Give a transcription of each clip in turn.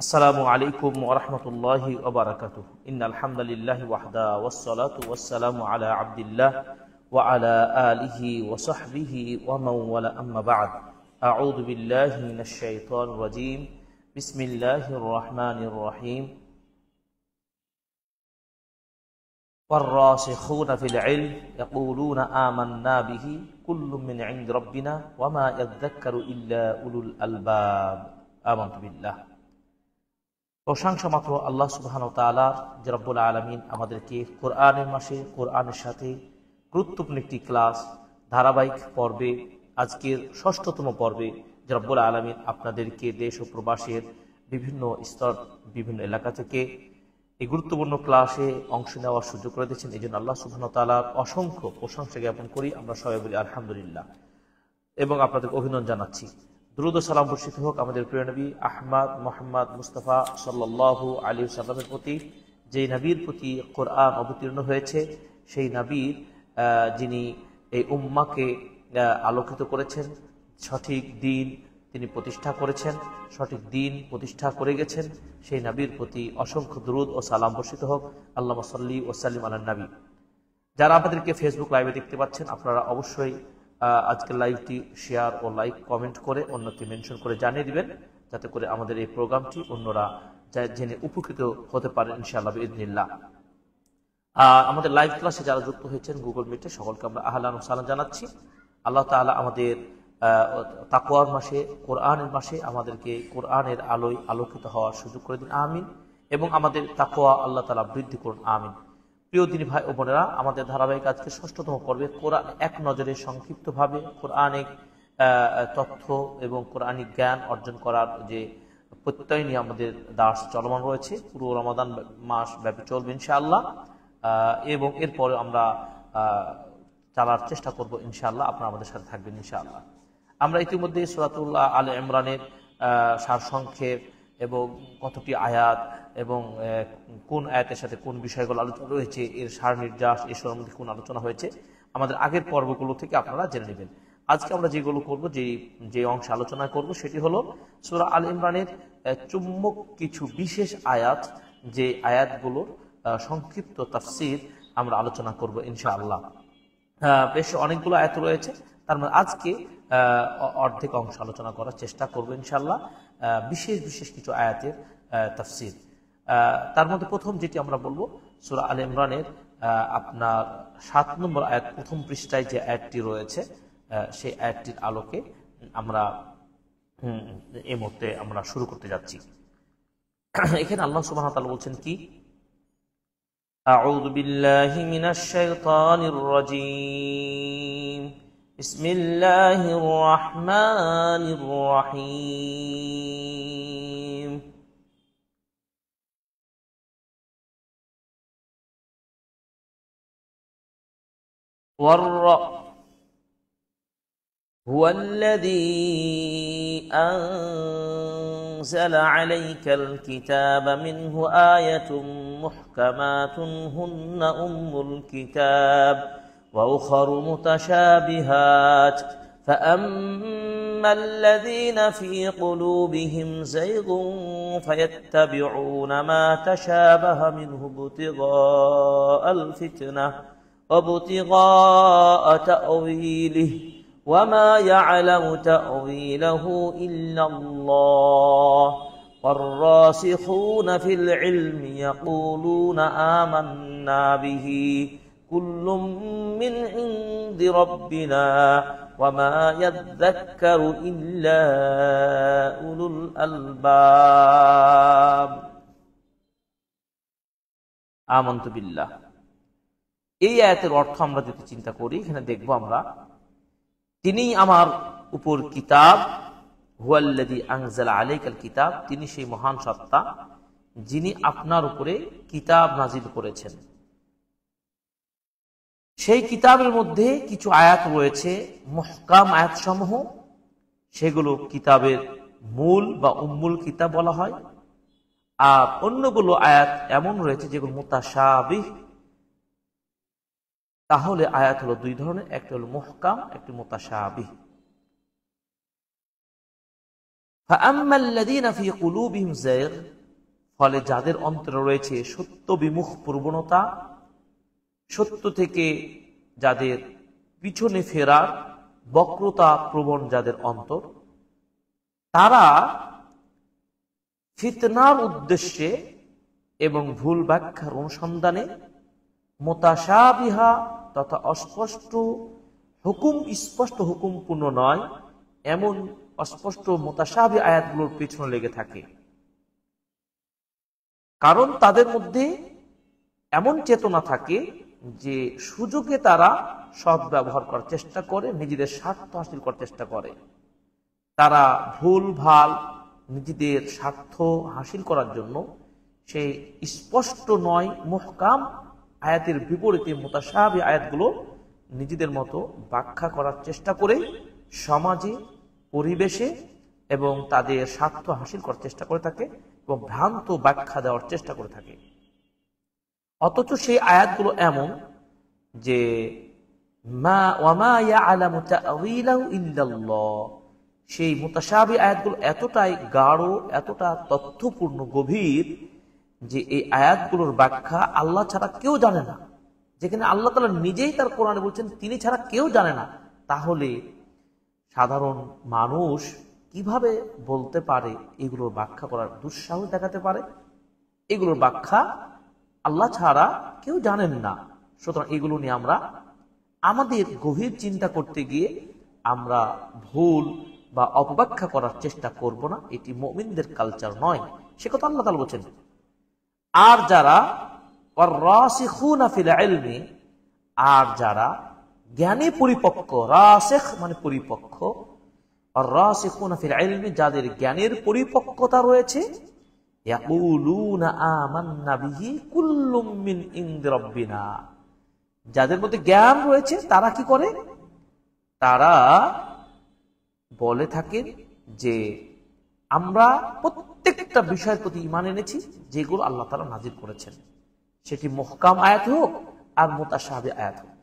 আসসালামু আলাইকুম ওয়া রাহমাতুল্লাহি ওয়া বারাকাতুহু। ইন্নাল হামদালিল্লাহি ওয়াহদা ওয়াসসালাতু ওয়াসসালামু আলা আবদিল্লাহ ওয়া আলা আলিহি ওয়া সাহবিহি ওয়া মান ওয়ালা, আম্মা বা'দ। আউযু বিল্লাহি মিনাশ শাইতানির রাজীম। বিসমিল্লাহির রাহমানির রাহিম। ওয়ার-রাসিখুনা ফিল ইলম ইয়াকুলুনা আমান্না বিহি কুল্লুম মিন ইনদি রাব্বিনা ওয়া মা ইয়াযাক্কারু ইল্লা উলুল আলবাব। আমানতু বিল্লাহ। প্রশংসা মাত্র আল্লাহ সুবহানাহু ওয়া তাআলার, যে রব্বুল আলামিন আমাদেরকে কোরআনের মাসে কোরআনের সাথে গুরুত্বপূর্ণ একটি ক্লাস ধারাবাহিক পর্বে, আজকের ৬ষ্ঠতম পর্বে, যে রব্বুল আলামিন আপনাদেরকে দেশ ও প্রবাসের বিভিন্ন স্তর, বিভিন্ন এলাকা থেকে এই গুরুত্বপূর্ণ ক্লাসে অংশ নেওয়ার সুযোগ করে দিয়েছেন। এই জন্য আল্লাহ সুবহানাহু ওয়া তাআলার অসংখ্য প্রশংসা জ্ঞাপন করি। আমরা সবাই বলি আলহামদুলিল্লাহ এবং আপনাদের অভিনন্দন জানাচ্ছি। দুরূদ ও সালাম বর্ষিত হোক আমাদের প্রিয় নবী আহমদ মুহাম্মদ মুস্তাফা সাল্লাল্লাহু আলাইহি ওয়াসাল্লামের প্রতি, যেই নবীর প্রতি কোরআন অবতীর্ণ হয়েছে, সেই নবীর যিনি এই উম্মাকে আলোকিত করেছেন, সঠিক দিন তিনি প্রতিষ্ঠা করেছেন, সঠিক দিন প্রতিষ্ঠা করে গেছেন, সেই নবীর প্রতি অসংখ্য দুরূদ ও সালাম বর্ষিত হোক। আল্লাহুম্মা সাল্লি ওয়া সাল্লিম আলান নবী। যারা আমাদেরকে ফেসবুক লাইভে দেখতে পাচ্ছেন, আপনারা অবশ্যই আজকের লাইভটি শেয়ার ও লাইক কমেন্ট করে অন্যকে মেনশন করে জানিয়ে দিবেন, যাতে করে আমাদের এই প্রোগ্রামটি অন্যরা জেনে উপকৃত হতে পারেন ইনশাআল্লাহ বিইذنিল্লাহ। আমাদের লাইভ ক্লাসে যারা যুক্ত হয়েছেন গুগল মিটে, সকলকে আমরা আহলান ওয়া সাহলান জানাচ্ছি। আল্লাহ তাআলা আমাদের তাকওয়ার মাসে, কোরআনের মাসে আমাদেরকে কোরআনের আলোয় আলোকিত হওয়ার সুযোগ করে দিন, আমিন। এবং আমাদের তাকওয়া আল্লাহ তাআলা বৃদ্ধি করুন, আমিন। প্রিয় দিনী ভাই ও বোনেরা, আমাদের ধারাবাহিক আজকে ৬ষ্ঠতম পর্বে কোরআন এক নজরে সংক্ষিপ্তভাবে কোরআনিক তথ্য এবং কোরআনিক জ্ঞান অর্জন করার যে প্রত্যয় নিয়ে আমাদের দাস চলমান রয়েছে, পুরো রমাদান মাস ব্যাপী চলবে ইনশাআল্লাহ। এবং এরপরে আমরা চালার চেষ্টা করব ইনশাআল্লাহ। আপনারা আমাদের সাথে থাকবেন ইনশাআল্লাহ। আমরা ইতিমধ্যে সূরাতুল আলে ইমরানের সারসংক্ষেপ এবং কতটি আয়াত এবং কোন আয়াতের সাথে কোন বিষয়গুলো আলোচনা রয়েছে, এর সার নির্যাস, এর সম্বন্ধে কোন আলোচনা হয়েছে, আমাদের আগের পর্বগুলো থেকে আপনারা জেনে নেবেন। আজকে আমরা যেগুলো করব, যে অংশে আলোচনা করব, সেটি হলো সূরা আল ইমরানের চুম্বক কিছু বিশেষ আয়াত, যে আয়াতগুলোর সংক্ষিপ্ত তাফসীর আমরা আলোচনা করব ইনশাআল্লাহ। বেশ অনেকগুলো আয়াত রয়েছে, তার মানে আজকে অর্ধেক অংশ আলোচনা করার চেষ্টা করব ইনশাআল্লাহ, বিশেষ বিশেষ কিছু আয়াতের তাফসীর। তার মধ্যে প্রথম যেটি আমরা বলবো, সূরা আল ইমরানের আপনার ৭ নম্বর আয়াত, প্রথম পৃষ্ঠায় যে আয়াতটি রয়েছে, সেই আয়াতটির আলোকে আমরা এই মুহূর্তে আমরা শুরু করতে যাচ্ছি। এখানে আল্লাহ সুবহানাহু ওয়া তাআলা বলছেন কি, আউযু বিল্লাহি মিনাশ শাইতানির রাজীম, বিসমিল্লাহির রাহমানির রাহিম। هو الذي أنزل عليك الكتاب منه آية محكمات هن أم الكتاب وأخر متشابهات فأما الذين في قلوبهم زيغ فيتبعون ما تشابه منه ابتغاء الفتنة وابتغاء تأويله وما يعلم تأويله إلا الله والراسخون في العلم يقولون آمنا به كل من عند ربنا وما يذكر إلا أولو الألباب آمنت بالله। এই আয়াতের অর্থ আমরা যদি চিন্তা করি, এখানে দেখব আমরা, তিনি আমার উপর কিতাব, হুয়াল্লাযী আনজালা আলাইকাল কিতাব, তিনি সেই মহান সত্তা যিনি আপনার উপরে কিতাব নাজিল করেছেন। সেই কিতাবের মধ্যে কিছু আয়াত রয়েছে মুহকাম আয়াতসমূহ, সেগুলো কিতাবের মূল বা উম্মুল কিতাব বলা হয়। আর অন্যগুলো আয়াত এমন রয়েছে যেগুলো মুতাশাবিহ। তাহলে আয়াত হলো দুই ধরনের, একটি হলো মুহকাম, একটি মুতাশাবিহ। ফাআম্মাল্লাযীনা ফী কুলূবিহিম যায়গ, ফলে যাদের অন্তরে রয়েছে সত্য বিমুখ প্রবণতা, সত্য থেকে যাদের পিছনে ফেরার বক্রতা প্রবণ যাদের অন্তর, তারা ফিতনার উদ্দেশ্যে এবং ভুল ব্যাখ্যার অনুসন্ধানে মুতাশাবিহা তথা অস্পষ্ট হুকুম, স্পষ্ট হুকুমপূর্ণ নয় এমন অস্পষ্ট মুতাশাবি আয়াতগুলোর পেছনে লেগে থাকে। কারণ তাদের মধ্যে এমন চেতনা থাকে যে সুযোগে তারা সৎ ব্যবহার করার চেষ্টা করে, নিজেদের স্বার্থ হাসিল করার চেষ্টা করে। তারা ভুল ভাল নিজেদের স্বার্থ হাসিল করার জন্য সেই স্পষ্ট নয় মুহকাম আয়াতের বিপরীতে মুতাশাবি আয়াতগুলো নিজেদের মতো ব্যাখ্যা করার চেষ্টা করে সমাজে, পরিবেশে এবং তাদের স্বার্থ হাসিল করার চেষ্টা করে থাকে এবং ভ্রান্ত ব্যাখ্যা দেওয়ার চেষ্টা করে থাকে। অথচ সেই আয়াতগুলো এমন যে ওয়ামা ইয়ালামু তা'ওয়িলাহু ইল্লাল্লাহ, সেই মুতাশাবি আয়াতগুলো এতটাই গাঢ়, এতটা তথ্যপূর্ণ, গভীর যে এই আয়াতগুলোর ব্যাখ্যা আল্লাহ ছাড়া কেউ জানে না। যেখানে আল্লাহ তাআলা নিজেই তার কোরআনে বলছেন তিনি ছাড়া কেউ জানে না, তাহলে সাধারণ মানুষ কিভাবে বলতে পারে এগুলোর ব্যাখ্যা করার দুঃসাহস দেখাতে পারে? এগুলোর ব্যাখ্যা আল্লাহ ছাড়া কেউ জানেন না। সুতরাং এগুলো নিয়ে আমরা আমাদের গভীর চিন্তা করতে গিয়ে আমরা ভুল বা অপব্যাখ্যা করার চেষ্টা করব না। এটি মুমিনদের কালচার নয়, সে কথা আল্লাহ তাআলা বলেছেন। আর যারা ওয়ার-রাসিখুনা ফিল ইলমি, আর যারা জ্ঞানে পরিপক্ক, রাসিখ মানে পরিপক্ক, আর-রাসিখুনা ফিল ইলমি যাদের জ্ঞানের পরিপক্কতা রয়েছে, ইয়াকুলুনা আমান্না বিহি কুল্লুম মিন ইনদি রাব্বিনা, যাদের মধ্যে জ্ঞান রয়েছে তারা কি করে? তারা বলে থাকেন যে আমরা প্রত্যেকটা বিষয়ের প্রতি ঈমান এনেছি যেগুলো আল্লাহ তাআলা নাযিল করেছেন, সেটি মুহকাম আয়াত হোক আর মুতাশাবি আয়াত হোক।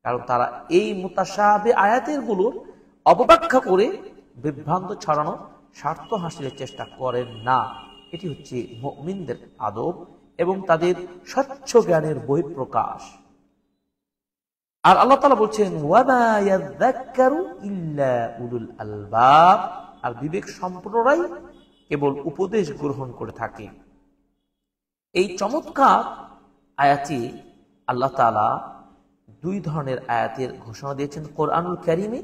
কারণ তারা এই মুতাশাবি আয়াতের গুলোর অপব্যাখ্যা করে বিভ্রান্ত ছড়ানো, স্বার্থ হাসিলের চেষ্টা করেন না। এটি হচ্ছে মুমিনদের আদব এবং তাদের স্বচ্ছ জ্ঞানের বহিঃপ্রকাশ। আর আল্লাহ তাআলা বলছেন ওয়ামা ইয়াযাক্কারু ইল্লা উলুল আলবাব, আর বিবেক সম্পন্নরাই কেবল উপদেশ গ্রহণ করে থাকে। এই চমৎকার আয়াতে আল্লাহ তাআলা দুই ধরনের আয়াতের ঘোষণা দিয়েছেন কোরআনুল কারীমে,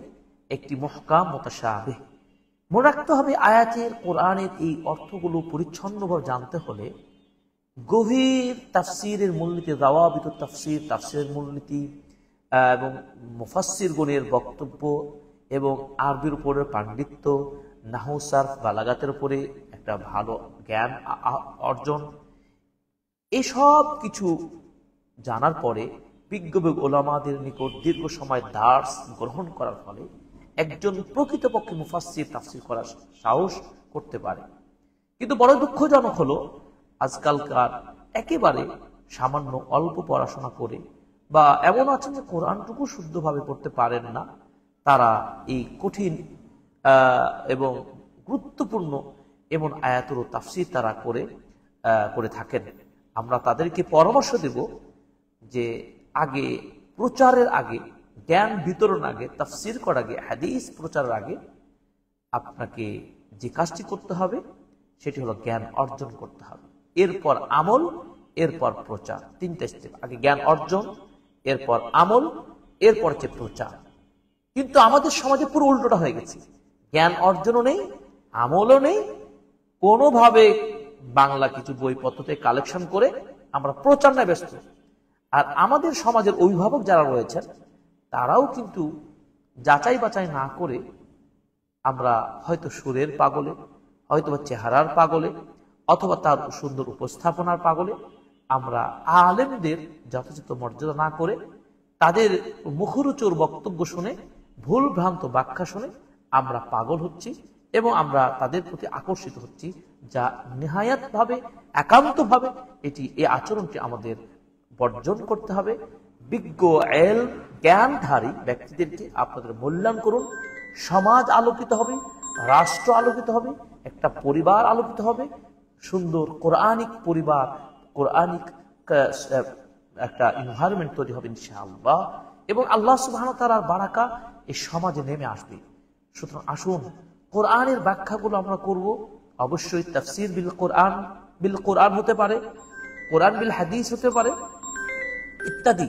একটি মুহকাম, মুতাশাবিহ। মনে রাখতে হবে আয়াতের, কোরআনের এই অর্থগুলো পরিচ্ছন্নভাবে জানতে হলে গভীর তাফসীরের মূলনীতি, যাওয়াবিত তাফসীর, তাফসীরের মূলনীতি এবং মুফাসসিরগণের বক্তব্য এবং আরবির উপরে পাণ্ডিত্য, নাহু, সারফ, বালাগাতের উপরে একটা ভালো জ্ঞান অর্জন, এসব কিছু জানার পরে বিজ্ঞ ওলামাদের নিকট দীর্ঘ সময় দার্স গ্রহণ করার ফলে একজন প্রকৃতপক্ষে মুফাসসির তাফসীর করার সাহস করতে পারে। কিন্তু বড় দুঃখজনক হলো আজকালকার একেবারে সামান্য অল্প পড়াশোনা করে বা এমন আছেন যে কোরআনটুকু শুদ্ধভাবে পড়তে পারেন না, তারা এই কঠিন এবং গুরুত্বপূর্ণ এমন আয়াতের তাফসীর তারা করে থাকেন। আমরা তাদেরকে পরামর্শ দেব যে আগে প্রচারের আগে, জ্ঞান বিতরণ আগে, তাফসীর করার আগে, হাদিস প্রচারের আগে আপনাকে যে কাজটি করতে হবে সেটি হলো জ্ঞান অর্জন করতে হবে। এরপর আমল, এরপর প্রচার, তিনটা স্টেপ। আগে জ্ঞান অর্জন, এরপর আমল, এরপর হচ্ছে প্রচার। কিন্তু আমাদের সমাজে পুরো উল্টোটা হয়ে গেছে, জ্ঞান অর্জনও নেই, আমলও নেই, কোনোভাবে বাংলা কিছু বইপত্রতে কালেকশন করে আমরা প্রচার নিয়ে ব্যস্ত। আর আমাদের সমাজের অভিভাবক যারা রয়েছেন তারাও কিন্তু যাচাই বাছাই না করে আমরা হয়তো সুরের পাগলে, হয়তো চেহারার পাগলে, অথবা তার সুন্দর উপস্থাপনার পাগলে আমরা আলেমদের যথাযথ মর্যাদা না করে তাদের মুখরোচক বক্তব্য শুনে, ভুল ভ্রান্ত ব্যাখ্যা শুনে আমরা পাগল হচ্ছি এবং আমরা তাদের প্রতি আকর্ষিত হচ্ছি, যা নিহায়াত ভাবে, একান্ত ভাবে এই আচরণটি আমাদের বর্জন করতে হবে। বিজ্ঞ জ্ঞানধারী ব্যক্তিদেরকে আপনাদের মূল্যায়ন করুন, সমাজ আলোকিত হবে, রাষ্ট্র আলোকিত হবে, একটা পরিবার আলোকিত হবে, সুন্দর কোরআনিক পরিবার, কোরআনিক একটা এনভায়রনমেন্ট তৈরি হবে ইনশাআল্লাহ, এবং আল্লাহ সুবহানাহু ওয়া তাআলার বারাকা এই সমাজে নেমে আসবে। সুতরাং আসুন কোরআনের ব্যাখ্যাগুলো আমরা করব। অবশ্যই তাফসীর বিল কোরআন হতে পারে, কোরআন বিল হাদিস হতে পারে, ইত্যাদি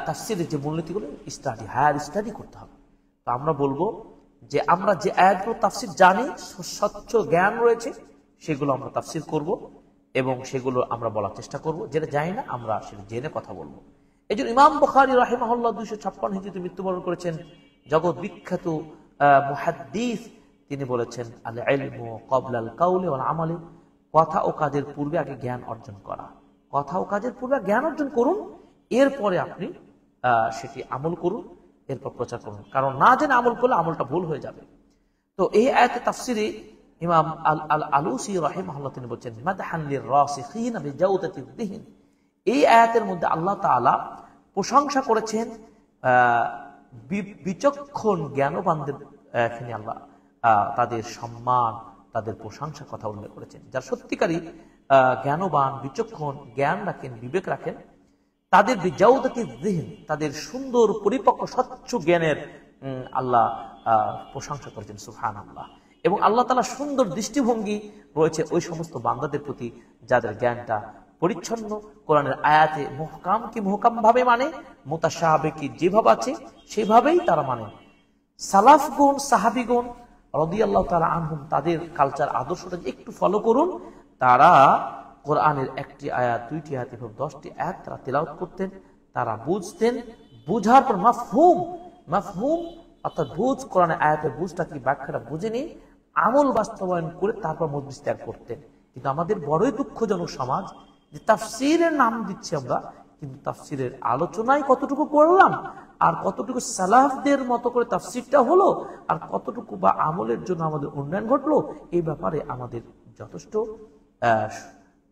তাফসীরের যে মূলনীতিগুলো স্টাডি করতে হবে। তো আমরা বলবো যে আমরা যে আয়াতগুলো তাফসীর জানি, স্বচ্ছ জ্ঞান রয়েছে, সেগুলো আমরা তাফসীর করব এবং সেগুলো আমরা বলার চেষ্টা করব। যেটা জানি না আমরা সেটা জেনে কথা বলবো। এই জন্য ইমাম বুখারী রাহিমাহুল্লাহ 256 হিজরিতে মৃত্যুবরণ করেছেন, জগৎ বিখ্যাত মুহাদ্দিস। তিনি বলেছেন, আল ইলমু ক্বাবলাল কাউলি ওয়াল আমালি, কথা ও কাজের পূর্বে আগে জ্ঞান অর্জন করা। কথা ও কাজের পূর্বে জ্ঞান অর্জন করুন, এরপরে আপনি সেটি আমল করুন, এরপর প্রচার করুন। কারণ না জেনে আমল করলে আমলটা ভুল হয়ে যাবে। তো এই আয়াতে তাফসিরে ইমাম আল-আলুসি রাহিমাহুল্লাহ তিনি বলেন, মাদহান লির-রাসিখিন বিজাওদাতিদ দিহন। এই আয়াতের মধ্যে আল্লাহ তাআলা প্রশংসা করেছেন বিচক্ষণ জ্ঞানবানদের। এখানে আল্লাহ তাদের সম্মান, তাদের প্রশংসার কথা উল্লেখ করেছেন। যারা সত্যিকারী জ্ঞানবান, বিচক্ষণ, জ্ঞান রাখেন, বিবেক রাখেন, তাদের বিজাওদাতিদ দিহন, তাদের সুন্দর পরিপক্ক স্বচ্ছ জ্ঞানের আল্লাহ প্রশংসা করেছেন। সুবহানাল্লাহ। এবং আল্লাহ তাআলা সুন্দর দৃষ্টিভঙ্গি রয়েছে ওই সমস্ত বান্দাদের প্রতি যাদের জ্ঞানটা পরিচ্ছন্ন, কোরআনের আয়াতে মুহকাম ভাবে মানে, মুতাশাবিকি যেভাবে আছে সেভাবেই তারা মানে। সালাফগণ, সাহাবীগণ রাদিয়াল্লাহু তাআলা আনহুম, তাদের কালচার আদর্শটা একটু ফলো করুন। তারা কোরআনের একটি আয়াত, দুইটি আয়াত এবং 10টি আয়াত তারা তেলাওয়াত করতেন, তারা বুঝতেন, বুঝার পর মাফহুম অর্থাৎ বুঝ, কোরআনের আয়াতের বুঝটা কি, ব্যাখ্যাটা বুঝে নিয়ে আমল বাস্তবায়ন করে তারপর মজলিস ত্যাগ করতেন। কিন্তু আমাদের বড়ই দুঃখজনক সমাজ যে তাফসীরের নাম দিচ্ছি আমরা, কিন্তু তাফসীরের আলোচনায় কতটুকু করলাম, আর কতটুকু সালাফদের মতো করে তাফসীরটা হলো, আর কতটুকু বা আমলের জন্য আমাদের উন্নয়ন ঘটলো, এই ব্যাপারে আমাদের যথেষ্ট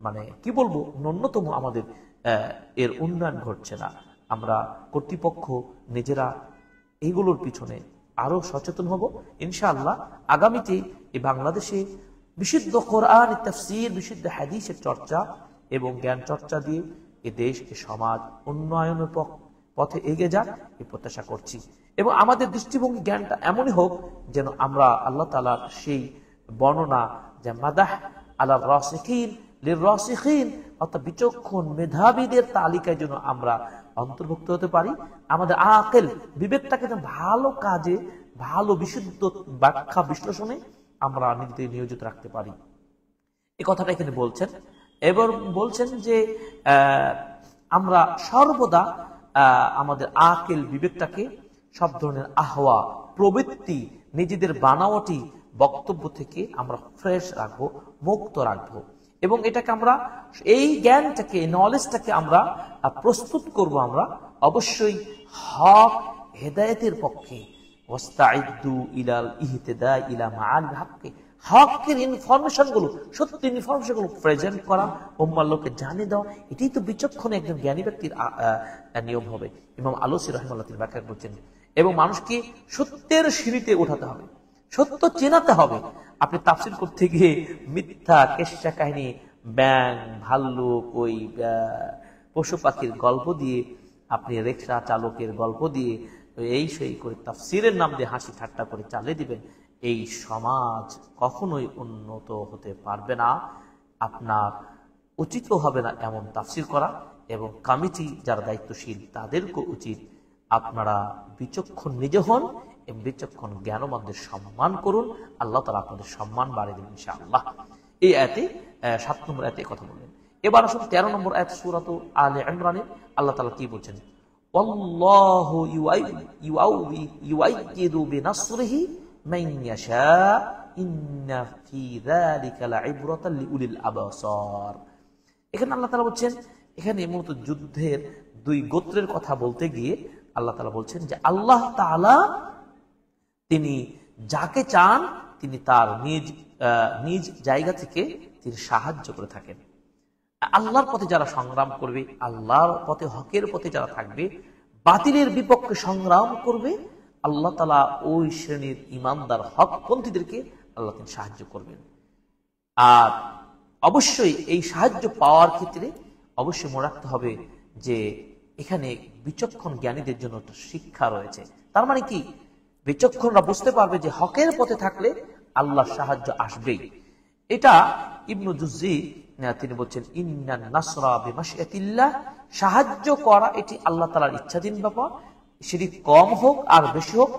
মানে কি বলবো, ন্যূনতম আমাদের এর উন্নয়ন ঘটছে না। আমরা কর্তৃপক্ষ নিজেরা এইগুলোর পিছনে আরো সচেতন হব ইনশাআল্লাহ। আগামীতে এই বাংলাদেশে বিশুদ্ধ কোরআন, তাফসীর, বিশুদ্ধ হাদিসের চর্চা এবং জ্ঞান চর্চা দিয়ে এ দেশ, এ সমাজ উন্নয়নের পথে এগিয়ে যাক, এই প্রত্যাশা করছি। এবং আমাদের দৃষ্টিভঙ্গি, জ্ঞানটা এমনই হোক যেন আমরা আল্লাহ তাআলার সেই বর্ণনা, যে মাদাহ আলা রাসিখিন লির-রাসিখিন, অর্থাৎ বিচক্ষণ মেধাবীদের তালিকায় যেন আমরা অন্তর্ভুক্ত হতে পারি। আমাদের আকেল, বিবেকটাকে যেন ভালো কাজে, ভালো বিশুদ্ধ ব্যাখ্যা বিশ্লেষণে আমরা নিজেদের নিয়োজিত রাখতে পারি, এই কথাটা এখানে বলছেন। এবার বলছেন যে আমরা সর্বদা আমাদের আকেল, বিবেকটাকে সব ধরনের আহওয়া, প্রবৃত্তি, নিজেদের বানাওয়াটি বক্তব্য থেকে আমরা ফ্রেশ রাখবো, মুক্ত রাখবো। এবং এটাকে আমরা, এই জ্ঞানটাকে, নলেজটাকে আমরা প্রস্তুত করব আমরা অবশ্যই হক হেদায়েতের পক্ষে। ওয়াস্তাইদু ইলাল ইহতিদা ইলা মাআল হককে, হকের ইনফরমেশন গুলো, সত্য ইনফরমেশন গুলো প্রেজেন্ট করা, উম্মার লোককে জানিয়ে দেওয়া, এটাই তো বিচক্ষণ একজন জ্ঞানী ব্যক্তির নিয়ম হবে। ইমাম আলুসি রাহিমাহুল্লাহ তিনি ব্যাখ্যা করছেন। এবং মানুষকে সত্যের সিঁড়িতে ওঠাতে হবে, সত্য চেনাতে হবে। আপনি তাফসীর করতে গিয়ে মিথ্যা কেচ্ছা কাহিনী, ব্যাং, ভাল্লুক, ওই পশু পাখির গল্প দিয়ে, আপনি রিকশা চালকের গল্প দিয়ে এই সেই করে তাফসীরের নাম দিয়ে হাসি ঠাট্টা করে চালিয়ে দিবেন, এই সমাজ কখনোই উন্নত হতে পারবে না। আপনার উচিতও হবে না এমন তাফসীর করা। এবং কমিটি যারা দায়িত্বশীল তাদেরকে উচিত আপনারা বিচক্ষণ নিজে হন এবং বিচক্ষণ জ্ঞানবানদের সম্মান করুন। আল্লাহ তাআলা আপনাদের সম্মান বাড়িয়ে দেবেন ইনশাআল্লাহ। এই আয়াতে 7 নম্বর আয়াতে কথা বললেন। এবার আসুন 13 নম্বর আয়াত সূরা আলে ইমরানে আল্লাহ তাআলা কি বলছেন, আল্লাহু ইউআইয়িদু বিনাসরিহি মান ইয়াশা ইন্না ফি যালিকা লাইবরাতাল লিউলিল আবসার। এখানে আল্লাহ তাআলা বলছেন, এখানে মূলত যুদ্ধের দুই গোত্রের কথা বলতে গিয়ে আল্লাহ তাআলা বলছেন যে আল্লাহ তাআলা তিনি যাকে চান তিনি তার নিজ জায়গা থেকে তিনি সাহায্য করে থাকেন। আল্লাহর পথে যারা সংগ্রাম করবে, আল্লাহর পথে, হকের পথে যারা থাকবে, বাতিলের বিপক্ষে সংগ্রাম করবে, আল্লাহ তাআলা ওই শ্রেণীর ইমানদার হকপন্থীদেরকে আল্লাহ তিনি সাহায্য করবেন। আর অবশ্যই এই সাহায্য পাওয়ার ক্ষেত্রে অবশ্যই মনে রাখতে হবে যে এখানে বিচক্ষণ জ্ঞানীদের জন্য একটা শিক্ষা রয়েছে। তার মানে কি, বিচক্ষণরা বুঝতে পারবে যে হকের পথে থাকলে আল্লাহর সাহায্য আসবেই। এটা ইবনু জুজি তিনি বলছেন, ইন্নান নাসরা বিমাশিয়াতিল্লাহ, সাহায্য করা এটি আল্লাহ তাআলার ইচ্ছাধীন ব্যাপার, সেটি কম হোক আর বেশি হোক।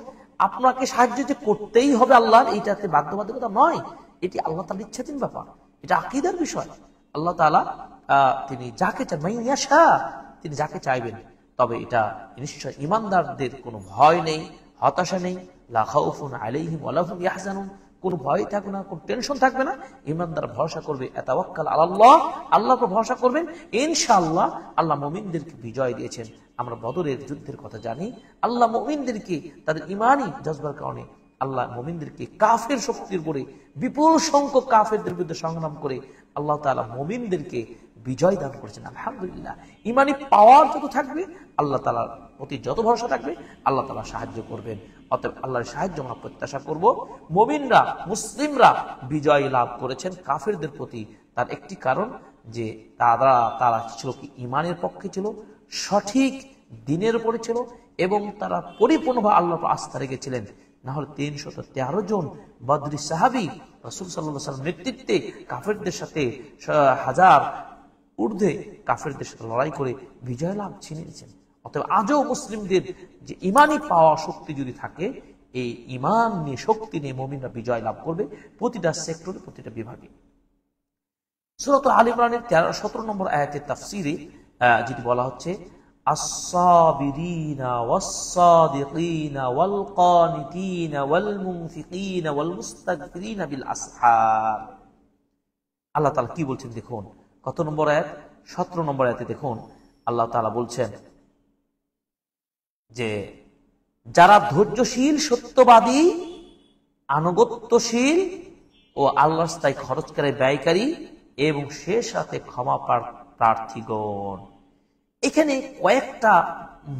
আপনাকে সাহায্য যে করতেই হবে আল্লাহর, এইটাতে বাধ্যবাধকতা নয়, এটি আল্লাহ তাআলার ইচ্ছাধীন ব্যাপার, এটা আকীদার বিষয়। আল্লাহ তাআলা তিনি যাকে চান, মাইয়াশা, তিনি যাকে চাইবেন। তবে এটা নিশ্চয় ঈমানদারদের কোনো ভয় নেই, হতাশা নেই, লা খাউফুন আলাইহিম ওয়া লা হুম ইয়াহজানুন, কোনো ভয় থাকবে না, কোনো টেনশন থাকবে না। ঈমানদার ভরসা করবে, তাওয়াক্কাল আলাল্লাহ, আল্লাহর উপর ভরসা করবেন, ইনশাআল্লাহ আল্লাহ মুমিনদেরকে বিজয় দিয়েছেন। আমরা বদরের যুদ্ধের কথা জানি, আল্লাহ মুমিনদেরকে তাদের ঈমানি জজবার কারণে আল্লাহ মুমিনদেরকে কাফের শক্তির উপরে, বিপুল সংখ্যক কাফেরদের বিরুদ্ধে সংগ্রাম করে আল্লাহ তাআলা মুমিনদেরকে বিজয় দান করেছেন। আলহামদুলিল্লাহ, ঈমানি পাওয়ার যত থাকবে, আল্লাহ তাআলার প্রতি যত ভরসা থাকবে, আল্লাহ তাআলা সাহায্য করবেন। অতএব আল্লাহর সাহায্য আমরা প্রত্যাশা করব। মুমিনরা, মুসলিমরা বিজয় লাভ করেছেন কাফেরদের প্রতি, তার একটি কারণ যে তারা ছিল কি ঈমানের পক্ষে ছিল, সঠিক দিনের উপরে ছিল, এবং তারা পরিপূর্ণভাবে আল্লাহর উপর আস্থা রেখেছিলেন। না হলে 313 জন বদরি সাহাবী রাসূল সাল্লাল্লাহু আলাইহি ওয়াসাল্লাম নেতৃত্বে কাফেরদের সাথে হাজার ঊর্ধ্বে কাফেরদের সাথে লড়াই করে বিজয় লাভ ছিনিয়েছেন। অতএব আজও মুসলিমদের যে ঈমানি পাওয়া শক্তি যদি থাকে, এই ঈমান নিয়ে, শক্তি নিয়ে মুমিনরা বিজয় লাভ করবে প্রতিটা সেক্টরে, প্রতিটা বিভাগে। সূরা আলে ইমরানের 17 নম্বর আয়াতের তাফসীরে যেটি বলা হচ্ছে, আস-সাবিরিনা ওয়াস-সাদিকিনা ওয়াল-কানিতিনা ওয়াল-মুনফিকিনা ওয়াল-মুস্তাগফিরিনা বিল আসহার। আল্লাহ তাআলা কি বলছেন দেখুন, কত নম্বর আয়াত? 17 নম্বর আয়াতে দেখুন আল্লাহ তাআলা বলছেন যে যারা ধৈর্যশীল, সত্যবাদী, আনুগত্যশীল ও আল্লাহর রাস্তায় খরচকারী, ব্যয়কারী এবং সে সাথে ক্ষমা প্রার্থীগণ। এখানে কয়েকটা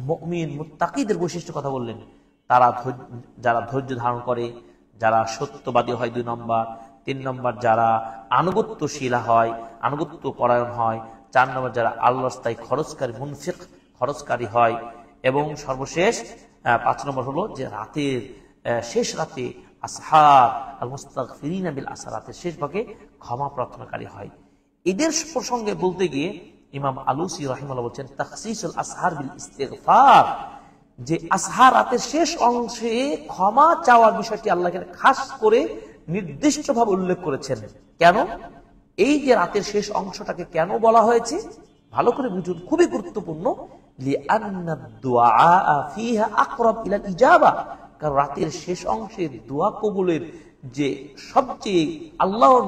মুমিন মুত্তাকিদের বৈশিষ্ট্য কথা বললেন। যারা ধৈর্য ধারণ করে, যারা সত্যবাদী হয় 2 নম্বর, 3 নম্বর যারা আনুগত্যশীল হয়, আনুগত্য পরায়ণ হয়, 4 নম্বর যারা আল্লাহর রাস্তায় খরচকারী, মুনফিক, খরচকারী হয়, এবং সর্বশেষ 5 নম্বর হলো যে রাতের শেষ রাতে আসহার, আল মুস্তাগফিরিনা বিল আসহার, রাতের শেষ ভাগে ক্ষমা প্রার্থনাকারী হয়। এদের প্রসঙ্গে বলতে গিয়ে ইমাম আলুসি রাহিমাহুল্লাহ বলছেন, তাখসিসুল আসহার বিল ইস্তিগফার, যে আসহার রাতের শেষ অংশে ক্ষমা চাওয়ার বিষয়টি আল্লাহ খাস করে নির্দিষ্টভাবে উল্লেখ করেছেন। কেন? এই যে রাতের শেষ অংশটাকে কেন বলা হয়েছে ভালো করে বুঝুন, খুবই গুরুত্বপূর্ণ। লিআন্না দুআআ ফিহা আকরাব ইলাল ইজাবা, কারণ রাতের শেষ অংশে দোয়া কবুলের যে সবচেয়ে আল্লাহর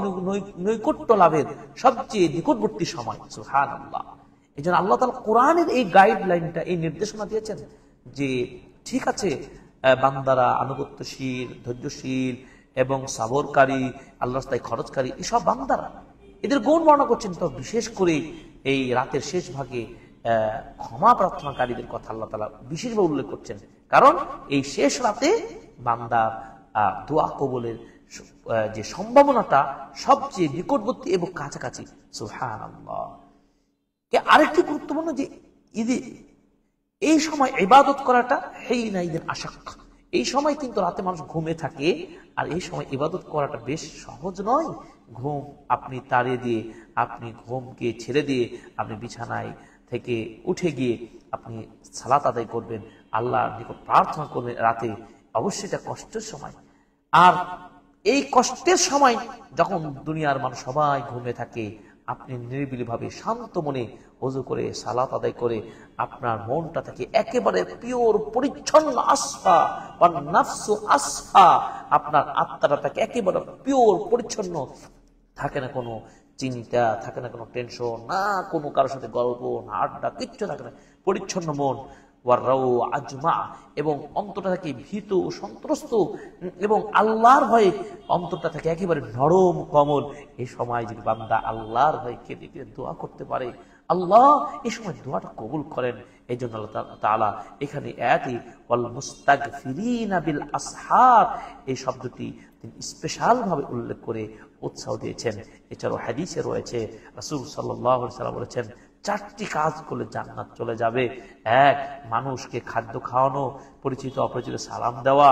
নৈকট্য লাভের সবচেয়ে নিকটবর্তী সময়। সুবহানাল্লাহ। এই জন্য আল্লাহ তাআলা কোরআনের এই গাইডলাইনটা, এই নির্দেশনা দিয়েছেন যে ঠিক আছে, বান্দারা আনুগত্যশীল, ধৈর্যশীল এবং সাবরকারী, আল্লাহর রাস্তায় খরচকারী, এসব বান্দারা, এদের গুণ বর্ণনা করছেন। তো বিশেষ করে এই রাতের শেষ ভাগে ক্ষমা প্রার্থনাকারীদের কথা আল্লাহ তাআলা বিশেষভাবে উল্লেখ করছেন, কারণ এই শেষ রাতে বান্দার দোয়া কবুলের যে সম্ভাবনাটা সবচেয়ে নিকটবর্তী এবং কাছাকাছি। সুবহানাল্লাহ। আরেকটি গুরুত্বপূর্ণ যে এই সময় ইবাদত করাটা হিনা ঈদের আশাক, এই সময় কিন্তু রাতে মানুষ ঘুমে থাকে, আর এই সময় ইবাদত করাটা বেশ সহজ নয়। ঘুম আপনি তাড়িয়ে দিয়ে, আপনি ঘুমকে ছেড়ে দিয়ে আপনি বিছানায় থেকে উঠে গিয়ে আপনি সালাত আদায় করবেন, আল্লাহর নিকট প্রার্থনা করবেন রাতে, অবশ্যই এটা কষ্টের সময়। আর এই কষ্টের সময় যখন দুনিয়ার মানুষ সবাই ঘুমে থাকে, আপনি নিরিবিলিভাবে শান্ত মনে ওযু করে সালাত আদায় করে আপনার মনটা থাকে একেবারে পিওর, পরিচ্ছন্ন, আসফা বা নাফসু আসফা, আপনার আত্মাটা থাকে একেবারে পিওর, পরিচ্ছন্ন, থাকে না কোনো চিন্তা, থাকে না কোনো টেনশন, না কোনো কারোর সাথে গল্প, না আড্ডা, কিচ্ছু থাকে না, পরিচ্ছন্ন মন। ওয়ারাউ আজমা, এবং অন্তরটা থাকে ভীত, সন্ত্রস্ত, এবং আল্লাহর ভয়ে অন্তরটা থাকে একেবারে নরম, কমল। এই সময় যদি বান্দা আল্লাহর ভয়ে কেঁদে কেঁদে দোয়া করতে পারে, আল্লাহ এই সময় দোয়াটা কবুল করেন। এই জন্য আল্লাহ তাআলা এখানে আয়াতি ওয়াল মুস্তাগফিরিনা বিল আসহার এই শব্দটি তিনি স্পেশাল ভাবে উল্লেখ করে উৎসাহ দিয়েছেন। এছাড়াও হাদিসে রয়েছে রাসূল সাল্লাল্লাহু আলাইহি ওয়াসাল্লাম বলেছেন 4টি কাজ করলে জান্নাত চলে যাবে। এক, মানুষকে খাদ্য খাওয়ানো, পরিচিত অপরিচিত সালাম দেওয়া,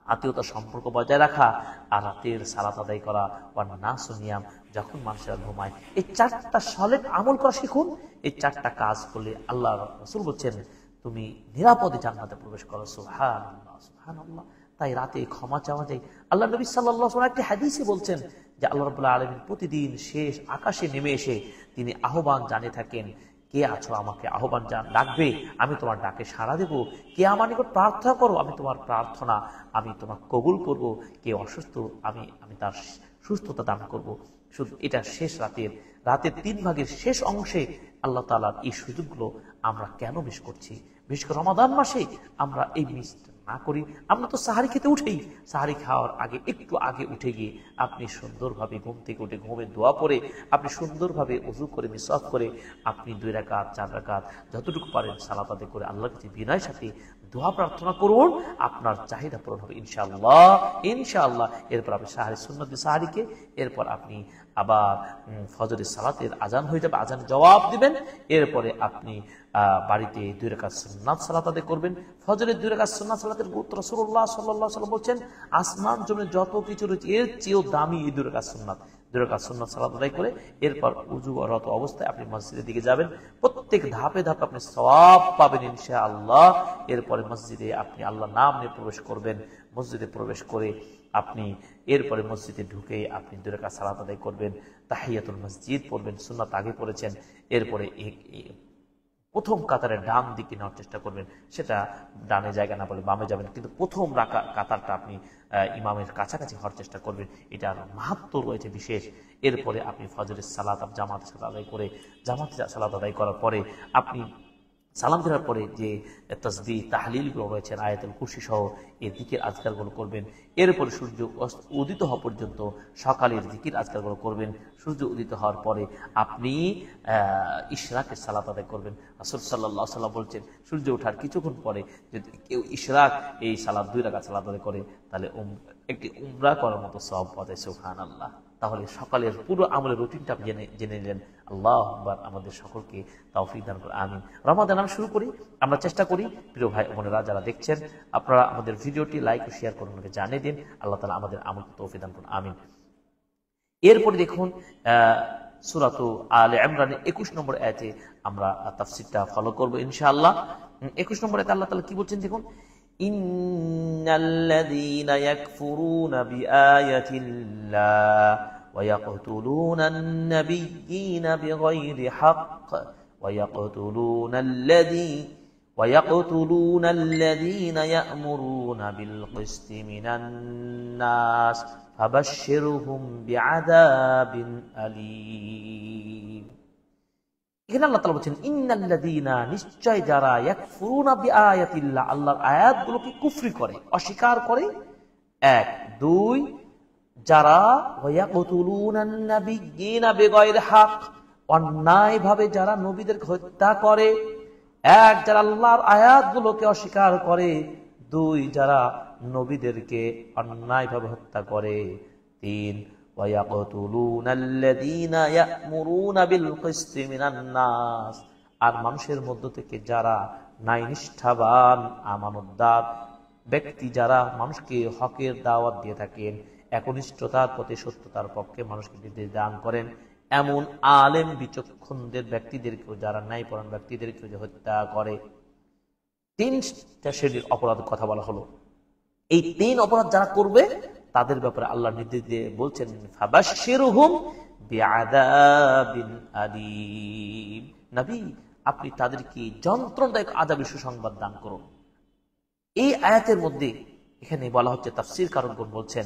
আত্মীয়তার সম্পর্ক বজায় রাখা, আর রাতের সালাত আদায় করা, ওয়ান নাসু নিয়াম যখন মানুষেরা ঘুমায়। এই 4টা সলিড আমল করা শিখুন। এই 4টা কাজ করলে আল্লাহ রাসূল বলছেন তুমি নিরাপদে জান্নাতে প্রবেশ করো। সুবহানাল্লাহ, সুবহানাল্লাহ। তাই রাতে ক্ষমা চাওয়া যায়। আল্লাহ নবী সাল্লাল্লাহু আলাইহি ওয়াসাল্লাম একটি হাদিসে বলছেন যে আল্লাহ রাব্বুল আলামিন প্রতিদিন শেষ আকাশে নেমে এসে তিনি আহ্বান জানিয়ে থাকেন, কে আছো আমাকে আহ্বান ডাকবে, আমি তোমার ডাকে সাড়া দেব। কে আমার নিকট প্রার্থনা করো, আমি তোমার প্রার্থনা আমি তোমার কবুল করব। কে অসুস্থ, আমি তার সুস্থতা দান করব। শুধু এটা শেষ রাতের 3 ভাগের শেষ অংশে আল্লাহ তাআলার এই সুযোগগুলো আমরা কেন মিস করছি? বিশেষ করে রমাদান মাসে আমরা এই মিস না করি। আমরা তো সাহারি খেতে উঠেই, সাহারি খাওয়ার আগে একটু আগে উঠে গিয়ে আপনি সুন্দরভাবে ঘুম থেকে উঠে ঘুমের দোয়া পড়ে আপনি সুন্দরভাবে ওযু করে মিসওয়াক করে আপনি 2 রাকাত 4 রাকাত যতটুকু পারেন সালাত আদায় করে আল্লাহর কাছে বিনয়ের সাথে দোয়া প্রার্থনা করুন। আপনার চাহিদা পূরণ হবে ইনশাআল্লাহ, ইনশাআল্লাহ। এরপর আপনি সাহারি সুন্নাত দিয়ে সাহারিকে, এরপর আপনি আবার ফজরের সালাতের আজান হয়ে যাবে, আজান জবাব দিবেন। এরপরে আপনি বাড়িতে 2 রাকাত সুন্নাত সালাত আদায় করবেন। ফজরের 2 রাকাত সুন্নাত সালাতের গুরুত্ব রাসূলুল্লাহ সাল্লাল্লাহু আলাইহি ওয়াসাল্লাম বলছেন আসমান জমিনে যত কিছু রয়েছে এর চেয়েও দামি এই 2 রাকাত সুন্নাত। 2 রাকাত সুন্নাত সালাত আদায় করে এরপর ওযুরত অবস্থায় আপনি মসজিদের দিকে যাবেন। প্রত্যেক ধাপে ধাপে আপনি সওয়াব পাবেন ইনশাআল্লাহ। এরপরে মসজিদে আপনি আল্লাহর নাম নিয়ে প্রবেশ করবেন। মসজিদে প্রবেশ করে আপনি এরপরে মসজিদে ঢুকে আপনি 2 রাকাত সালাত আদায় করবেন, তাহিয়াতুল মসজিদ পড়বেন, সুন্নাত আগে পড়েছেন। এরপরে প্রথম কাতারের ডান দিকে নেওয়ার চেষ্টা করবেন। সেটা ডানে জায়গা না বলে বামে যাবেন, কিন্তু প্রথম কাতারটা আপনি ইমামের কাছাকাছি হওয়ার চেষ্টা করবেন। এটার মাহাত্ম্য রয়েছে বিশেষ। এরপরে আপনি ফজরের সালাত জামাতের সাথে আদায় করে জামাতের সালাত আদায় করার পরে আপনি সালাম ফেরার পরে যে তাসবিহ তাহলিলগুলো রয়েছেন আয়াতুল কুরসি সহ এই জিকির আজকারগুলো করবেন। এরপরে সূর্য উদিত হওয়া পর্যন্ত সকালের জিকির আজকারগুলো করবেন। সূর্য উদিত হওয়ার পরে আপনি ইশরাকের সালাত আদায় করবেন। রাসূল সাল্লাল্লাহু আলাইহি ওয়াসাল্লাম বলছেন সূর্য ওঠার কিছুক্ষণ পরে যদি কেউ ইশরাক এই সালাত 2 রাকাত সালাত আদায় করে তাহলে একটি উমরা করার মতো সওয়াব পাবে। সুবহানাল্লাহ। তাহলে সকালের পুরো আমলের রুটিনটা আপনি জেনে নিলেন। আল্লাহু আকবার। আমাদের সকলকে তৌফিক দান করুন, আমিন। রমাদান আমরা শুরু করি, আমরা চেষ্টা করি প্রিয় ভাই বোনেরা যারা দেখছেন আপনারা আমাদের ভিডিওটি লাইক ও শেয়ার করুন, জানিয়ে দিন। আল্লাহ তাআলা আমাদের আমলকে তৌফিক দান করুন, আমিন। এরপরে দেখুন সূরা আলে ইমরানের 21 নম্বর আয়াতে আমরা তাফসীরটা ফলো করব ইনশাআল্লাহ। 21 নম্বর আয়াতে আল্লাহ তাআলা কি বলছেন দেখুন, ইন্নাল্লাযীনা ইয়াকফুরুনা বিআয়াতিল্লাহ ওয়া ইয়াকতুলুনান নাবিয়্যিনা বিগাইরি হক ওয়া ইয়াকতুলুনাল্লাযীনা ইয়া'মুরুনা বিল কিসতি মিনান নাস ফাবাশশিরহুম বিআযাবিন আলীম। এখানে আল্লাহ তাআলা বলেন ইন্নাল্লাযীনা নিশ্চয় যারা ইয়াকফুরুনা বিআয়াতিল্লাহ আল্লাহর আয়াতগুলোকে কুফরি করে অস্বীকার করে। 1 2 যারা ওয়ায়াকতুলুনান নাবিয়্যিনা বিগাইরি হক অন্যায়ভাবে যারা নবীদেরকে হত্যা করে। 1 যারা আল্লাহর আয়াতগুলোকে অস্বীকার করে, 2 যারা নবীদেরকে অন্যায়ভাবে হত্যা করে, 3 ওয়ায়াকতুলুনাল্লাযীনা ইয়া'মুরুনা বিল কিসতি মিনান নাস আর মানুষের মধ্য থেকে যারা ন্যায়নিষ্ঠাবান আমানতদার ব্যক্তি যারা মানুষকে হকের দাওয়াত দিয়ে থাকেন, একনিষ্ঠতার প্রতি সত্যতার পক্ষে মানুষকে নির্দেশ দান করেন, এমন আলেম বিচক্ষণদের ব্যক্তিদেরকেও যারা ন্যায়পরায়ণ ব্যক্তিদেরকেও যে হত্যা করে। 3টা শ্রেণীর অপরাধের কথা বলা হলো। এই 3 অপরাধ যারা করবে তাদের ব্যাপারে আল্লাহ নির্দেশ দিয়ে বলছেন ফাবাশশিরহুম বিআযাবিন আলীম। নবী আপনি তাদেরকে যন্ত্রণাদায়ক আযাবের সুসংবাদ দান করুন। এই আয়াতের মধ্যে এখানে বলা হচ্ছে তাফসীর কারকগণ বলছেন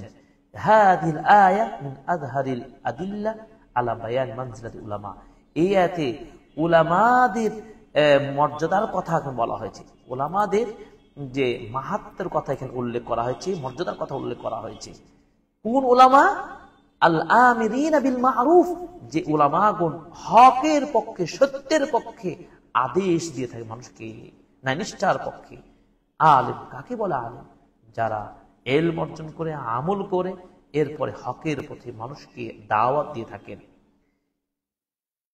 হাযিল আয়া মিন আযহারিল আদিল্লা আলা বায়ান মানজিলাতিল উলামা। এই আয়াতে উলামাদের মর্যাদার কথা এখন বলা হয়েছে। উলামাদের যে মাহাত্ম্যের কথা এখানে উল্লেখ করা হয়েছে, মর্যাদার কথা উল্লেখ করা হয়েছে। কোন উলামা? আল আমিরিনা বিল মারুফ, যে উলামাগণ হকের পক্ষে, সত্যের পক্ষে আদেশ দিয়ে থাকে মানুষকে, না নিষ্ঠার পক্ষে। আলেম কাকে বলে? আলেম যারা ইলম অর্জন করে, আমল করে, এরপরে হকের পথে মানুষকে দাওয়াত দিয়ে থাকেন।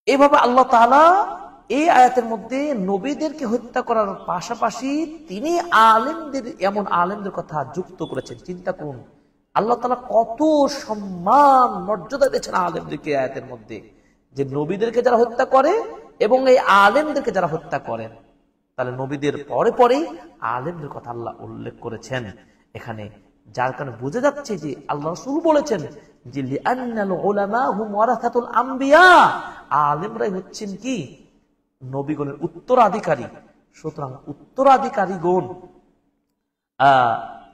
এভাবে আল্লাহ তাআলা এই আয়াতের মধ্যে নবীদেরকে হত্যা করার পাশাপাশি তিনি আলেমদের, এমন আলেমদের কথা যুক্ত করেছেন। চিন্তা করুন আল্লাহ তাআলা কত সম্মান মর্যাদা দিয়েছেন আলেমদেরকে আয়াতের মধ্যে, যে নবীদেরকে যারা হত্যা করে এবং এই আলেমদেরকে যারা হত্যা করেন, তাহলে নবীদের পরে পরেই আলেমদের কথা আল্লাহ উল্লেখ করেছেন এখানে। যার কারণে বোঝা যাচ্ছে যে আল্লাহ রাসূল বলেছেন যে লিআন্নাল উলামা হুম ওয়ারাসাতুল আম্বিয়া, আলেমরাই হচ্ছেন কি নবীগণের উত্তরাধিকারী। সুতরাং উত্তরাধিকারীগণ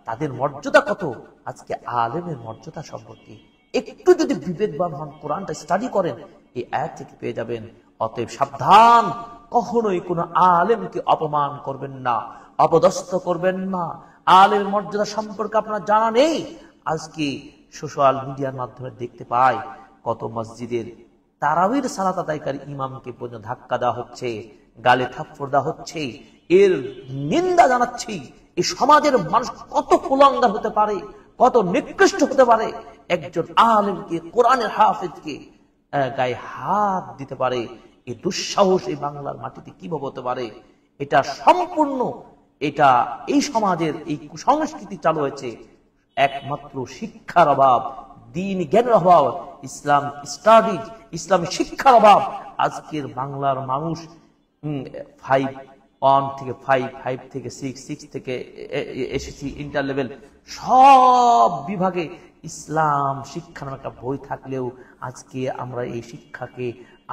তাদের মর্যাদা কত, আজকে আলেমের মর্যাদা সম্পর্কে একটু যদি বিবেকবান হন, কোরআনটা স্টাডি করেন, এই আয়াত থেকে পেয়ে যাবেন। অতএব সাবধান, কখনোই কোনো আলেমকে অপমান করবেন না, অপদস্থ করবেন না। আলেমের মর্যাদা সম্পর্কে আপনার জানা নেই। আজকে সোশ্যাল মিডিয়ার মাধ্যমে দেখতে পাই কত মসজিদের তারাবির সালাত আদায়কারী ইমামকে পর্যন্ত ধাক্কা দেওয়া হচ্ছে, গালে থাপ্পড় দেওয়া হচ্ছে, এর নিন্দা জানাচ্ছি। এই সমাজের মানুষ কত কুলাঙ্গার হতে পারে, কত নিকৃষ্ট হতে পারে, একজন আলেমকে, কোরআনের হাফেজকে গায়ে হাত দিতে পারে। এই দুঃসাহস এই বাংলার মাটিতে কিভাবে হতে পারে? এটা সম্পূর্ণ, এটা এই সমাজের এই কুসংস্কৃতি চালু হয়েছে একমাত্র শিক্ষার অভাব, দ্বীন জ্ঞানের অভাব, ইসলাম স্টাডিজ, ইসলামী শিক্ষার অভাব। আজকের বাংলার মানুষ 1 থেকে 5, 5 থেকে 6, 6 থেকে এসএসসি, ইন্টার লেভেল, সব বিভাগে ইসলাম শিক্ষা নামে একটা বই থাকলেও আজকে আমরা এই শিক্ষাকে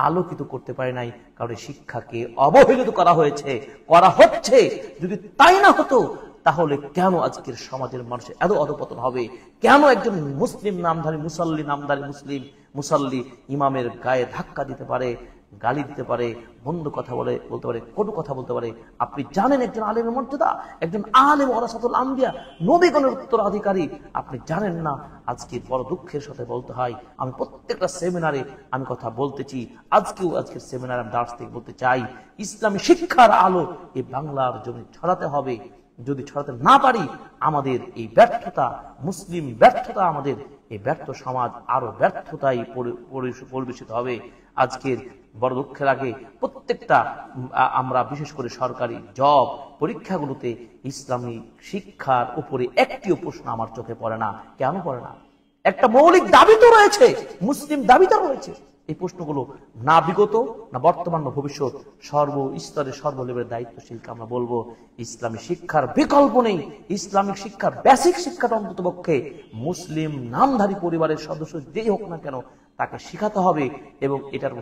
আলোকিত করতে পারি নাই, কারণ এই শিক্ষাকে অবহেলিত করা হয়েছে, করা হচ্ছে। যদি তাই না হতো তাহলে কেন আজকের সমাজের মানুষের এত অধপতন হবে? কেন একজন মুসলিম নামধারী মুসল্লি, নামধারী মুসলিম মুসল্লি ইমামের গায়ে ধাক্কা দিতে পারে, গালি দিতে পারে, বন্ধ কথা বলতে পারে, কটু কথা বলতে পারে? আপনি জানেন একজন আলেমের মর্যাদা, একজন আলেম ওয়ারাসাতুল আম্বিয়া, নবীগণের উত্তরাধিকারী, আপনি জানেন না? আজকে বড় দুঃখের সাথে বলতে হয়, আমি প্রত্যেকটা সেমিনারে আমি কথা বলতেছি, আজকের সেমিনারে আমি দার্স থেকে বলতে চাই, ইসলামী শিক্ষার আলো এই বাংলার জমি ছড়াতে হবে। যদি ছড়াতে না পারি, আমাদের এই ব্যর্থতা, মুসলিম ব্যর্থতা, আমাদের এই ব্যর্থ সমাজ আরো ব্যর্থতাই পরিবেশিত হবে। আজকের বড় দুঃখের আগে প্রত্যেকটা আমরা বিশেষ করে সরকারি জব পরীক্ষাগুলোতে ইসলামী শিক্ষার উপরে একটিও প্রশ্ন আমার চোখে পড়ে না। কেন পড়ে না? একটা মৌলিক দাবি তো রয়েছে, মুসলিম দাবি তো রয়েছে। এই প্রশ্নগুলো না বিগত, না বর্তমান, না ভবিষ্যৎ, সর্বস্তরে সর্বলেভেলের দায়িত্বশীলকে আমরা বলবো ইসলামী শিক্ষার বিকল্প নেই। ইসলামিক শিক্ষার বেসিক শিক্ষাটা অন্তত পক্ষে মুসলিম নামধারী পরিবারের সদস্য যেই হোক না কেন তাকে শিখাতে হবে, এবং এটার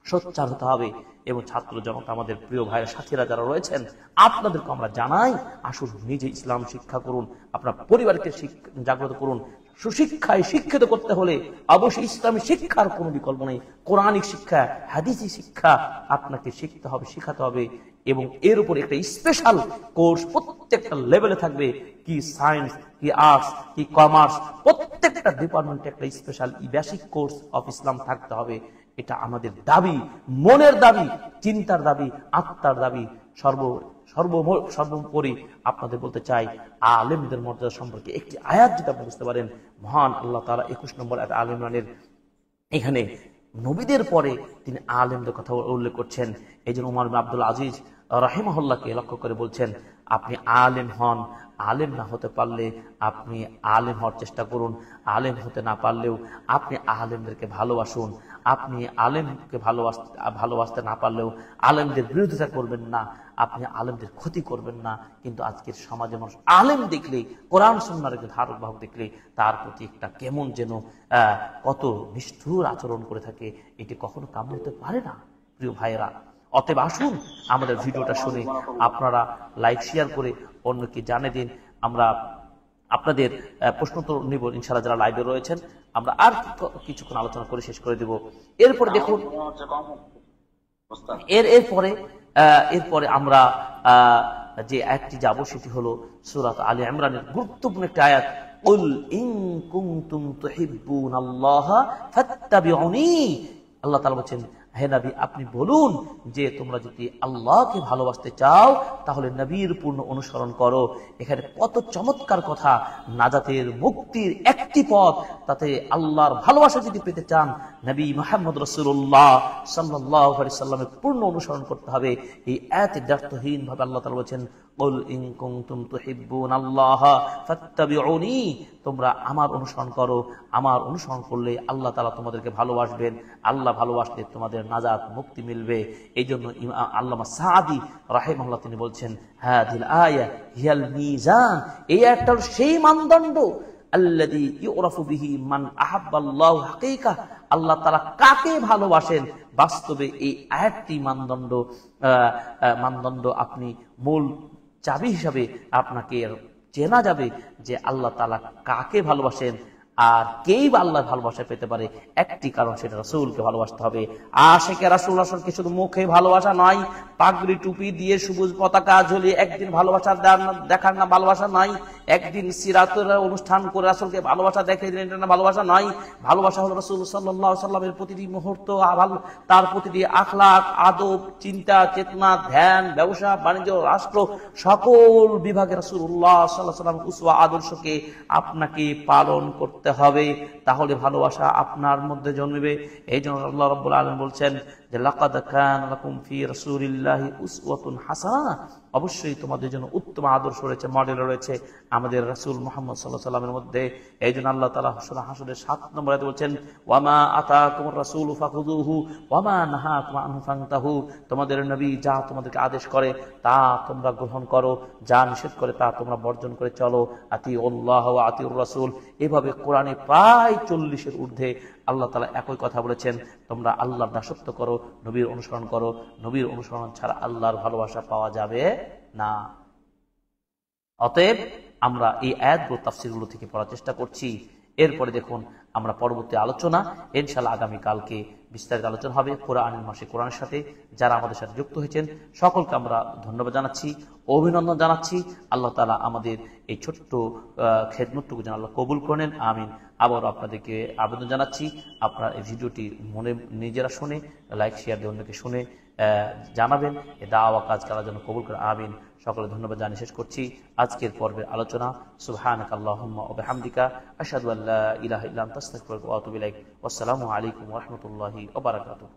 সোচ্চার হতে হবে। এবং ছাত্র জনতা, আমাদের প্রিয় ভাইয়ের সাথীরা যারা রয়েছেন, আপনাদেরকে আমরা জানাই, আসুন নিজে ইসলাম শিক্ষা করুন, আপনার পরিবারকে জাগ্রত করুন। সুশিক্ষায় শিক্ষিত করতে হলে অবশ্যই ইসলামী শিক্ষার কোনো বিকল্প নেই। কোরআনিক শিক্ষা, হাদিসি শিক্ষা আপনাকে শিখতে হবে, শিখাতে হবে। এবং এর উপর একটা স্পেশাল কোর্স প্রত্যেকটা লেভেলে থাকবে। কি সায়েন্স, কি আর্টস, কি কমার্স, প্রত্যেকটা ডিপার্টমেন্টে একটা special basic course of Islam থাকতে হবে। এটা আমাদের দাবি, মনের দাবি, চিন্তার দাবি, আত্মার দাবি। সর্বোপরি আপনাদের বলতে চাই, আলেমদের মর্যাদা সম্পর্কে একটি আয়াত যদি আপনি বুঝতে পারেন, মহান আল্লাহ তাআলা 21 নম্বর আয়াত আলে ইমরানের এখানে নবীদের পরে তিনি আলেমদের কথা উল্লেখ করছেন। এই জন্য উমর ইবনে আব্দুল আজিজ রাহিমাহুল্লাহকে লক্ষ্য করে বলছেন, আপনি আলেম হন, আলেম না হতে পারলে আপনি আলেম হওয়ার চেষ্টা করুন, আলেম হতে না পারলেও আপনি আলেমদেরকে ভালোবাসুন। আপনি আলেমকে ভালোবাসতে না পারলেও আলেমদের বিরোধিতা করবেন না, আপনি আলেমদের ক্ষতি করবেন না। কিন্তু আজকের সমাজে মানুষ আলেম দেখলে, কোরআন সুন্নাহর একজন ধারক বাহক দেখলে তার প্রতি একটা কেমন যেন কত নিষ্ঠুর আচরণ করে থাকে। এটি কখনো কাম্য হতে পারে না প্রিয় ভাইয়েরা। অতএব আসুন আমাদের ভিডিওটা শুনে আপনারা লাইক শেয়ার করে অন্যকে জানিয়ে দিন। আমরা আপনাদের প্রশ্ন তো নিব ইনশাআল্লাহ, যারা লাইভে রয়েছেন। আমরা আর কিছুক্ষণ আলোচনা করে শেষ করে দেব। এরপরে দেখুন, এরপরে আমরা যে আয়াতটি যাব সেটি হলো সূরা আলে ইমরানের গুরুত্বপূর্ণ একটি আয়াত। কুল ইন কুনতুম তুহিব্বুনাল্লাহা ফাত্তাবিউনি। আল্লাহ তাআলা বলেন, হে নবী আপনি বলুন যে তোমরা যদি আল্লাহকে ভালোবাসতে চাও তাহলে নবীর পূর্ণ অনুসরণ করো। এখানে কত চমৎকার কথা, নাজাতের মুক্তির একটি পথ, তাতে আল্লাহর ভালোবাসা যদি পেতে চান নবী মুহাম্মদ রাসূলুল্লাহ সাল্লাল্লাহু আলাইহি সাল্লামের পূর্ণ অনুসরণ করতে হবে। এই আয়াতে দ্ব্যর্থহীন ভাবে আল্লাহ তাআলা বলেন, কুল ইন কুনতুম তুহিব্বুনাল্লাহা ফাত্তাবিউনি, তোমরা আমার অনুসরণ করো, আমার অনুসরণ করলে আল্লাহ তাআলা তোমাদেরকে ভালোবাসবেন, আল্লাহ ভালোবাসলে তোমাদের নাজাত মুক্তি মিলবে। এই জন্য আল্লামা সাদি রাহিমাহুল্লাহ তিনি বলছেন, হাদিল আয়া হিয়াল মিজান, এই আয়াতটা সেই মানদণ্ড, আল্লাযী ইউরাফু বিহি মান আহাব্বাল্লাহু হাকীকা, আল্লাহ তাআলা কাকে ভালোবাসেন বাস্তবে এই আয়াতটি মানদণ্ড আপনি মূল চাবি হিসাবে আপনাকে চেনা যাবে যে আল্লাহ তাআলা কাকে ভালোবাসেন আর কেই বা আল্লাহর ভালোবাসা পেতে পারে। একটি কারণ, সেটা রাসূলকে ভালোবাসতে হবে। আশিকে রাসূল আসলকে শুধু মুখে ভালোবাসা নয়, পাগড়ি টুপি দিয়ে সবুজ পতাকা ঝুলিয়ে একদিন ভালোবাসা দেখার না ভালোবাসা নয়, একদিন সিরাতের অনুষ্ঠান করে রাসূলকে ভালোবাসা দেখে দিলেন এটা না ভালোবাসা নয়। ভালোবাসা হলো রাসূল সাল্লাল্লাহু আলাইহি সাল্লামের প্রতিটি মুহূর্ত, তার প্রতিটি আখলাক, আদব, চিন্তা, চেতনা, ধ্যান, ব্যবসা, বাণিজ্য, রাষ্ট্র সকল বিভাগে রাসূলুল্লাহ সাল্লাল্লাহু আলাইহি ওয়াসাল্লাম উসওয়া আদর্শকে আপনাকে পালন করতে হবে, তাহলে ভালোবাসা আপনার মধ্যে জন্মবে। এই জন্য আল্লাহ রাব্বুল আলামিন বলছেন যে লাকাদ কানা লাকুম ফি রাসূলিল্লাহি উসওয়াতুন হাসানাহ, অবশ্যই তোমাদের জন্য উত্তম আদর্শ রয়েছে, মডেল রয়েছে আমাদের রাসূল মুহাম্মদ সাল্লাল্লাহু আলাইহি ওয়াসাল্লামের মধ্যে। এই জন্য আল্লাহ তাআলা সূরা হাশরের 7 নম্বর আয়াতে বলছেন, ওয়ামা আতাকুমুর রাসূলু ফাখুযুহু ওয়ামা নাহাকুম আনহু ফান্তাহু, তোমাদের নবী যা তোমাদেরকে আদেশ করে তা তোমরা গ্রহণ করো, যা নিষেধ করে তা তোমরা বর্জন করে চলো। আতিউল্লাহ ওয়া আতিউর রাসূল, এভাবে কোরআনে প্রায় 40-এর ঊর্ধ্বে আল্লাহ তাআলা একই কথা বলেছেন, তোমরা আল্লাহর দাসত্ব করো, নবীর অনুসরণ করো, নবীর অনুসরণ ছাড়া আল্লাহর ভালোবাসা পাওয়া যাবে না। অতএব আমরা এই আয়াতগুলো তাফসীরগুলো থেকে পড়ার চেষ্টা করছি। এরপরে দেখুন আমরা পরবর্তী আলোচনা ইনশাআল্লাহ আগামীকালকে বিস্তারিত আলোচনা হবে কোরআনের মাসে কোরআনের সাথে। যারা আমাদের সাথে যুক্ত হয়েছেন সকলকে আমরা ধন্যবাদ জানাচ্ছি, অভিনন্দন জানাচ্ছি। আল্লাহ তাআলা আমাদের এই ছোট্ট খেদমতটুকু যেন আল্লাহ কবুল করেন, আমিন। আবার আপনাদেরকে আবেদন জানাচ্ছি, আপনারা এই ভিডিওটি মনে নিজেরা শুনে লাইক শেয়ার দিয়ে অন্যকে শুনে জানাবেন, এ দাওয়া কাজ করার জন্য কবুল করে, আমিন। সকলে ধন্যবাদ জানিয়ে শেষ করছি আজকের পর্বের আলোচনা। সুবহানাকা আল্লাহুম্মা ওয়া বিহামদিকা আশহাদু আল্লা ইলাহা ইল্লা আনতা আস্তাগফিরুকা ওয়া আতুবু ইলাইক। ওয়াসসালামু আলাইকুম ওয়া রাহমাতুল্লাহি ওয়া বারাকাতুহু।